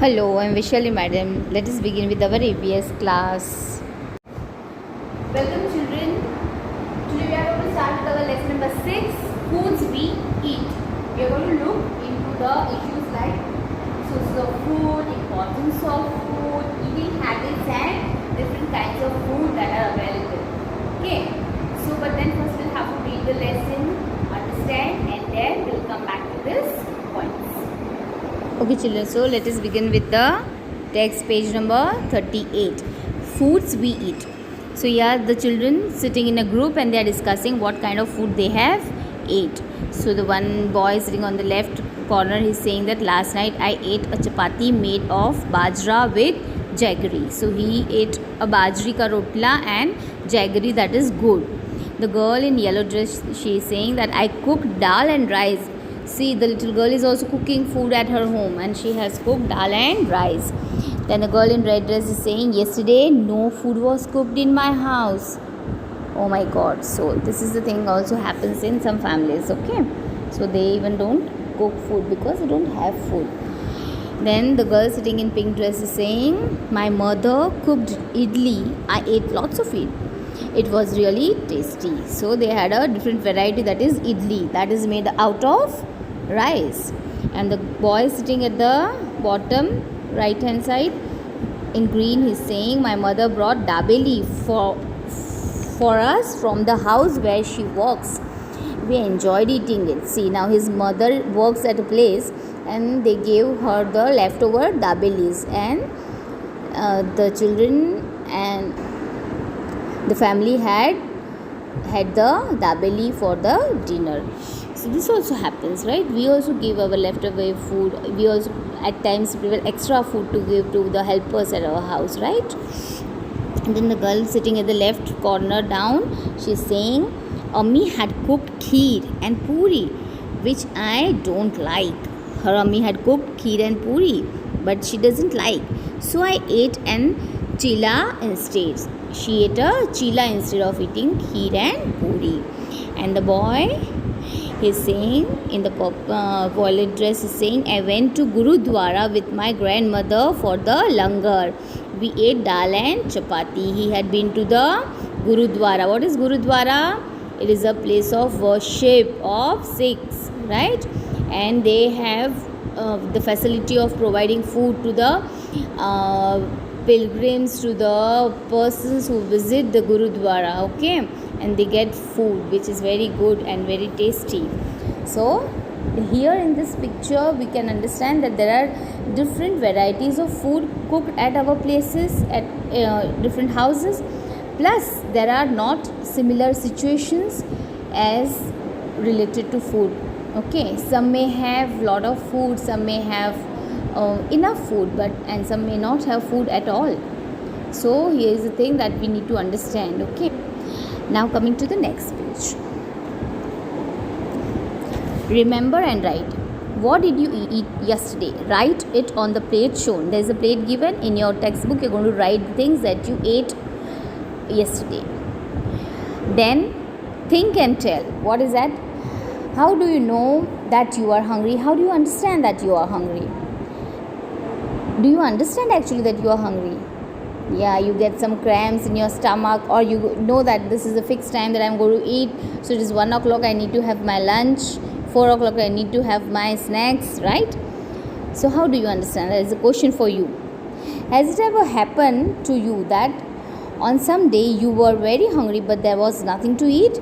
Hello, I'm Vishali Madam. Let us begin with our ABS class. Welcome children. Today we are going to start with our lesson number 6, Foods We Eat. We are going to look into the issues like sources of food, importance of food, eating habits and different kinds of food that are available. Okay. But then first we'll have to read the lesson, understand, and then we'll come back to this points. Okay children, so let us begin with the text, page number 38, Foods We Eat. So here the children sitting in a group and they are discussing what kind of food they have ate. So the one boy sitting on the left corner is saying that last night I ate a chapati made of bajra with jaggery. So he ate a bajri ka rotla and jaggery, that is good. The girl in yellow dress, she is saying that I cooked dal and rice. See, the little girl is also cooking food at her home and she has cooked dal and rice. Then the girl in red dress is saying, yesterday no food was cooked in my house. Oh my god. So this is the thing also happens in some families, okay? So they even don't cook food because they don't have food. Then the girl sitting in pink dress is saying, my mother cooked idli. I ate lots of it. It was really tasty. So they had a different variety, that is idli, that is made out of rice. And the boy sitting at the bottom right hand side in green, he's saying, my mother brought dabeli for us from the house where she works. We enjoyed eating it. See, now his mother works at a place and they gave her the leftover dabelis, and the children and the family had the dabeli for the dinner. So this also happens, right? We also give our leftover food. We also at times prepare extra food to give to the helpers at our house, right? And then the girl sitting at the left corner down, she's saying, Ammi had cooked kheer and puri, which I don't like. Her Ammi had cooked kheer and puri, but she doesn't like. So I ate an chila instead. She ate a chila instead of eating kheer and puri. And the boy is saying in the violet dress is saying, I went to Gurudwara with my grandmother for the langar. We ate dal and chapati. He had been to the Gurudwara. What is Gurudwara? It is a place of worship of Sikhs, right? And they have the facility of providing food to the pilgrims, to the persons who visit the Gurudwara, okay? And they get food which is very good and very tasty. So here in this picture we can understand that there are different varieties of food cooked at our places, at different houses, plus there are not similar situations as related to food, okay? Some may have lot of food, some may have enough food, and some may not have food at all. So here is the thing that we need to understand, okay? Now coming to the next page. Remember and write. What did you eat yesterday? Write it on the plate shown. There is a plate given in your textbook. You're going to write the things that you ate yesterday. Then think and tell. What is that? How do you know that you are hungry? How do you understand that you are hungry? Do you understand actually that you are hungry? Yeah, you get some cramps in your stomach, or you know that this is a fixed time that I'm going to eat. So it is 1 o'clock, I need to have my lunch. 4 o'clock, I need to have my snacks, right? So how do you understand? That is a question for you. Has it ever happened to you that on some day you were very hungry but there was nothing to eat?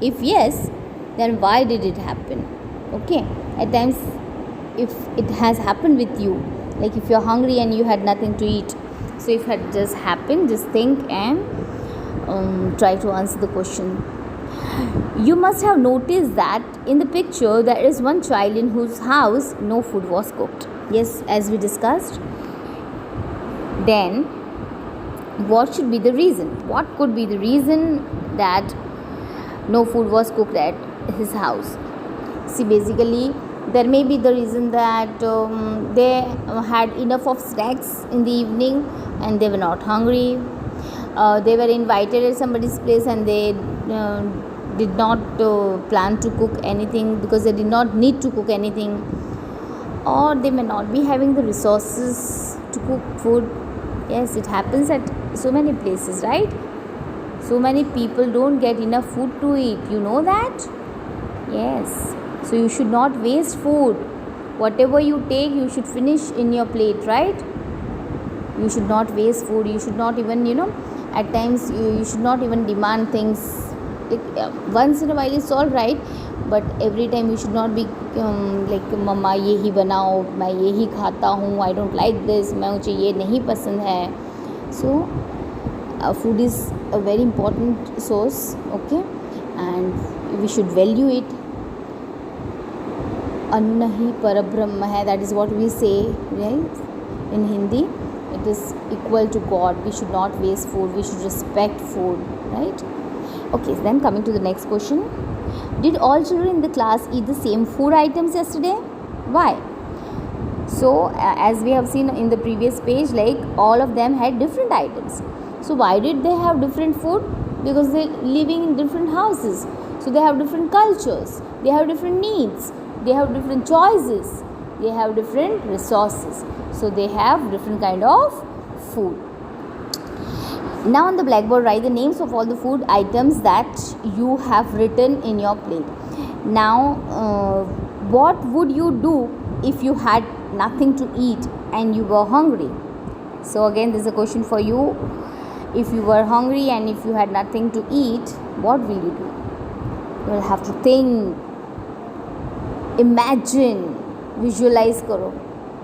If yes, then why did it happen? Okay, at times if it has happened with you, like if you're hungry and you had nothing to eat, so if it had just happened, just think and try to answer the question. You must have noticed that in the picture there is one child in whose house no food was cooked. Yes, as we discussed. Then what should be the reason? What could be the reason that no food was cooked at his house? See, basically there may be the reason that they had enough of snacks in the evening and they were not hungry. They were invited at somebody's place and they did not plan to cook anything because they did not need to cook anything. or they may not be having the resources to cook food. Yes, it happens at so many places, right? So many people don't get enough food to eat. You know that? Yes. So you should not waste food. Whatever you take, you should finish in your plate, right? You should not waste food. You should not even, at times you should not even demand things. Once in a while it's all right, but every time you should not be like मम्मा ये ही बनाओ, मैं ये ही खाता हूँ, I don't like this, मुझे ये नहीं पसंद है. So food is a very important source, okay, and we should value it. Anna hi parabrahma hai, that is what we say, right, in Hindi. It is equal to God. We should not waste food. We should respect food, right? Okay, then coming to the next question. Did all children in the class eat the same food items yesterday? Why? So, as we have seen in the previous page, like all of them had different items. So, why did they have different food? Because they living in different houses. So, they have different cultures. They have different needs. They have different choices. They have different resources. So, they have different kind of food. Now on the blackboard, write the names of all the food items that you have written in your plate. Now, what would you do if you had nothing to eat and you were hungry? So again, this is a question for you. If you were hungry and if you had nothing to eat, what will you do? You will have to think, imagine, visualize karo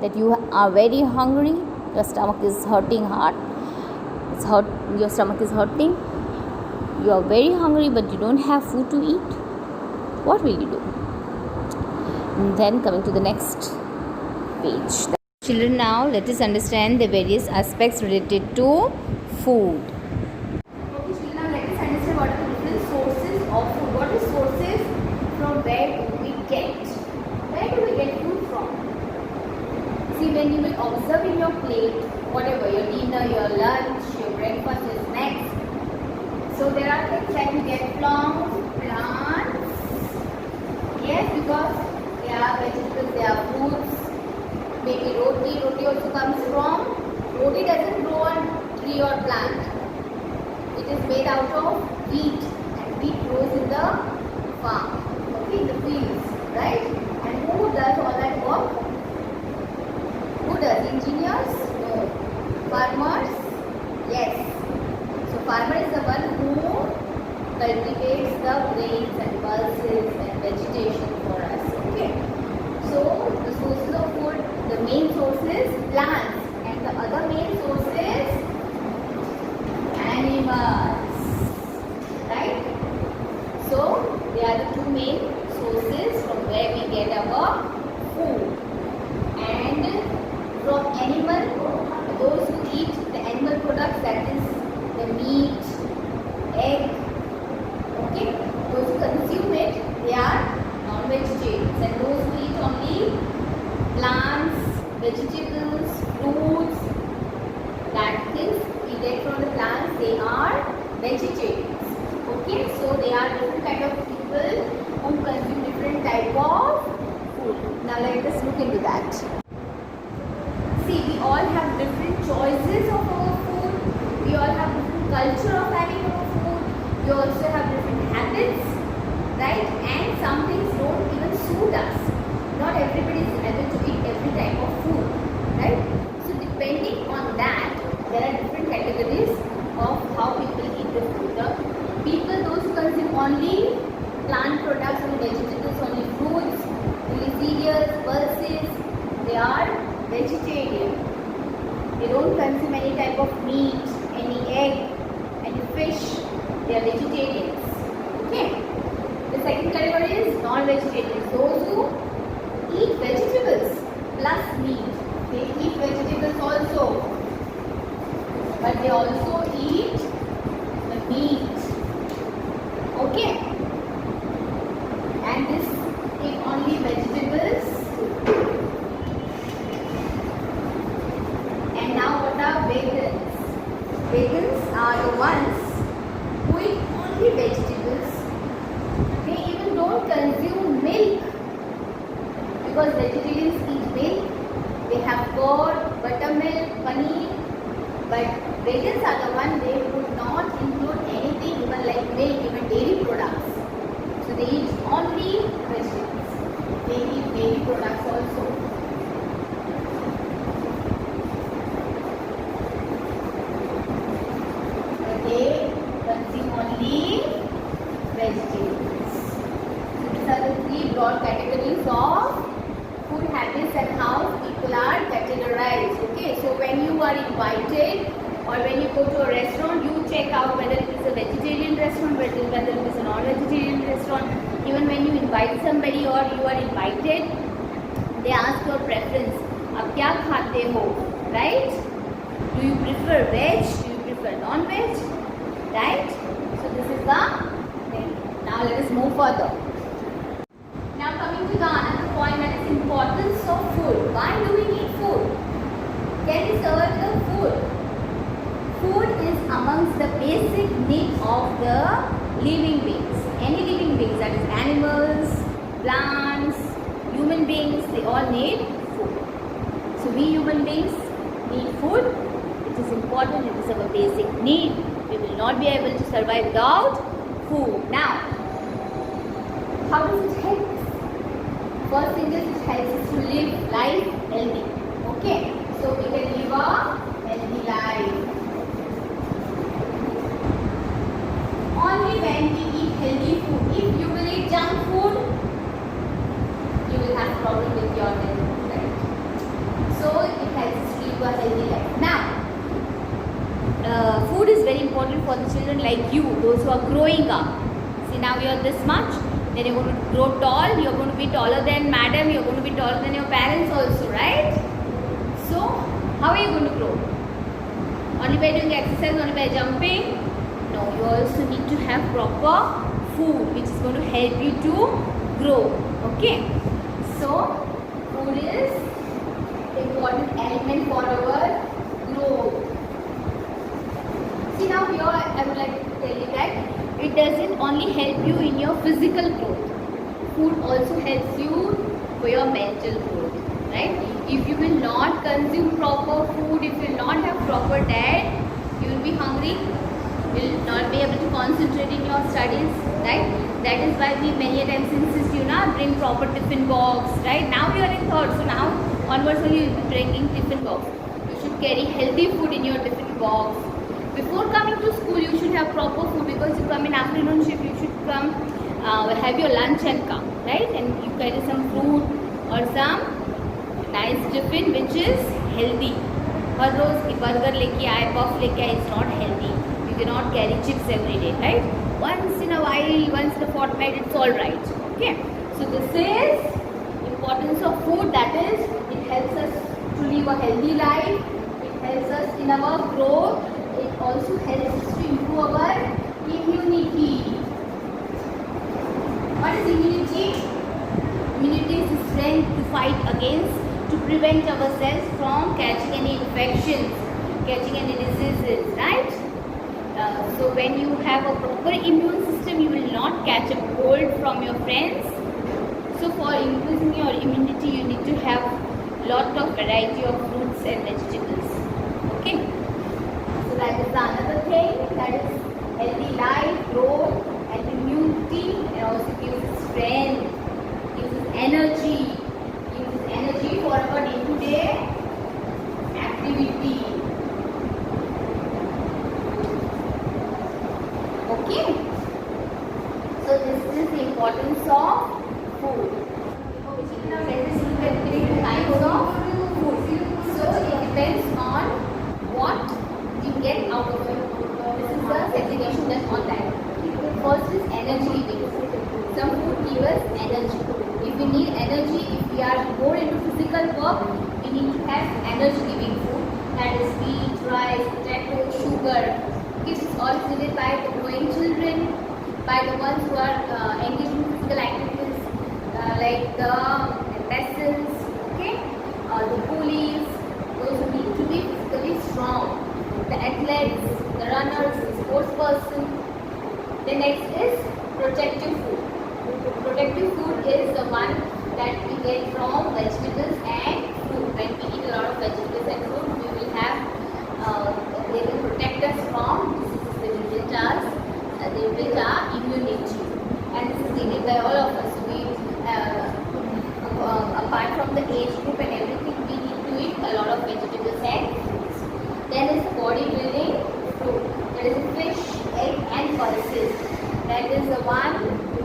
that you are very hungry, your stomach is hurting hard. Your stomach is hurting, you are very hungry but you don't have food to eat. What will you do? And then coming to the next page. Children, now let us understand the various aspects related to food. Okay, children, now let us understand what are the different sources of food. What is sources? From where do we get? Where do we get food from? See, when you will observe in your plate, whatever, your dinner, your lunch, your breakfast, your snacks. So there are things like you get from plants. Yes, because they are vegetables, they are fruits. Maybe roti. Roti also comes from. Roti doesn't grow on tree or plant. It is made out of wheat, and wheat grows in the farm, okay, in the fields, right? And who does all that work? Who does? Engineers? No. Farmers? Yes. So farmer is the one who cultivates the grains and pulses and vegetation for us. Okay. So the sources of food, the main source is plants, and the other main source is animals. Right? So they are the two main sources from where we get our food. And from animal, those who eat the animal products, that is the meat, egg, okay, those who consume it, they are non-vegetarians, and those who eat only plants, vegetables, fruits, that things we get from the plants, they are vegetarians. Okay, so they are different kind of people who consume different type of food. Now let us look into that. See, we all have different choices of our food. We all have different culture of having our food. We also have different habits, right? And some things don't even suit us. Not everybody is able to eat every type of food, right? So depending on that, there are different categories of how people eat the food. The people, those who consume only plant products, only vegetables, only fruits, only cereals, pulses, they are vegetarian. They don't consume any type of meat, any egg, any fish. They are vegetarians. Okay. The second category is non-vegetarians. Those who eat vegetables plus meat. They eat vegetables also, but they also eat the meat. Okay. And this eat only vegetables. And now what are vegans? Vegans are the ones who eat only vegetables. They even don't consume milk, because vegetarians eat milk But vegans are the one they would not include anything even like milk, even dairy products. So they eat only vegetables. They eat dairy products also. But they consume only vegetables. So these are the three broad categories of food habits and how people are categorized. Okay, so when you are invited or when you go to a restaurant, you check out whether it is a vegetarian restaurant, whether it is a non-vegetarian restaurant. Even when you invite somebody or you are invited, they ask your preference. आप क्या खाते हो, right? Do you prefer veg? Do you prefer non-veg? Right? So this is the thing. Now let us move further. Now coming to the another point, that is importance of food. Why do we need food? Can we survive without food? Food is amongst the basic need of the living beings. Any living beings, that is animals, plants, human beings, they all need food. So we human beings need food. It is important, it is our basic need. We will not be able to survive without food. Now, how does it help us? First thing is it helps us to live life healthy. Okay, so we can live a healthy life. Only when we eat healthy food. If you will eat junk food, you will have problem with your health, right? So it helps us to live a healthy life. Now, food is very important for the children like you, those who are growing up. See, now you are this much, then you're going to grow tall, you're going to be taller than madam, you're going to be taller than your parents also, right? So, how are you going to grow? Only by doing exercise, only by jumping? No, you also need to have proper food which is going to help you to grow. Okay? So, food is important element for our growth. See, now here I would like to tell you that it doesn't only help you in your physical growth. Food also helps you for your mental growth, right? If you will not consume proper food, if you will not have proper diet, you will be hungry, you will not be able to concentrate in your studies, right? That is why we many times insist you now bring proper tiffin box, right? Now you are in third, so now onwards only you will be bringing tiffin box. You should carry healthy food in your tiffin box. Before coming to school, you should have proper food, because you come in afternoon shift, you should come have your lunch and come, right? And you carry some fruit or some nice tiffin which is healthy. Her rose burger लेके आए, puff लेके आए, it's not healthy. You cannot carry chips every day, right? Once in a while, once in a fortnight, it's all right. Okay. So this is importance of food. That is, it helps us to live a healthy life. It helps us in our growth. It also helps us to improve our immunity. What is immunity? Immunity is the strength to fight against, to prevent ourselves from catching any infections, catching any diseases, right? So when you have a proper immune system, you will not catch a cold from your friends. So for increasing your immunity, you need to have lot of variety of fruits and vegetables. Okay? So that is another thing, that is healthy life, growth and immunity, and also gives us strength, gives us energy for our day-to-day activity. Okay? So this is the importance of food. Now let us look at the types of food. So it depends on what you get out of it. This is the segregation done on that. First is energy giving food. Some food gives us energy. If we need energy, if we are more into physical work, we need to have energy giving food. That is wheat, rice, potato, sugar. This is all needed by the growing children, by the ones who are engaged in physical activities like the peasants, okay, the coolies, those who need to be physically strong, the athletes, the runners, the sports person. The next is protective food. Protective food is the one that we get from vegetables and fruit. When we eat a lot of vegetables and fruit, we will have the all of us, we apart from the age group and everything, we need to eat a lot of vegetables and fruits. Then is body building food. There is fish, egg and pulses. That is the one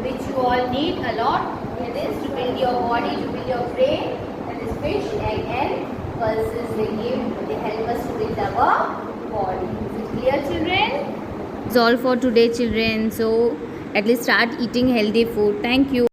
which you all need a lot. It is to build your body, to build your brain. That is fish, egg and pulses. They help us to build our body. Is it clear, children? It's all for today, children. So at least start eating healthy food. Thank you.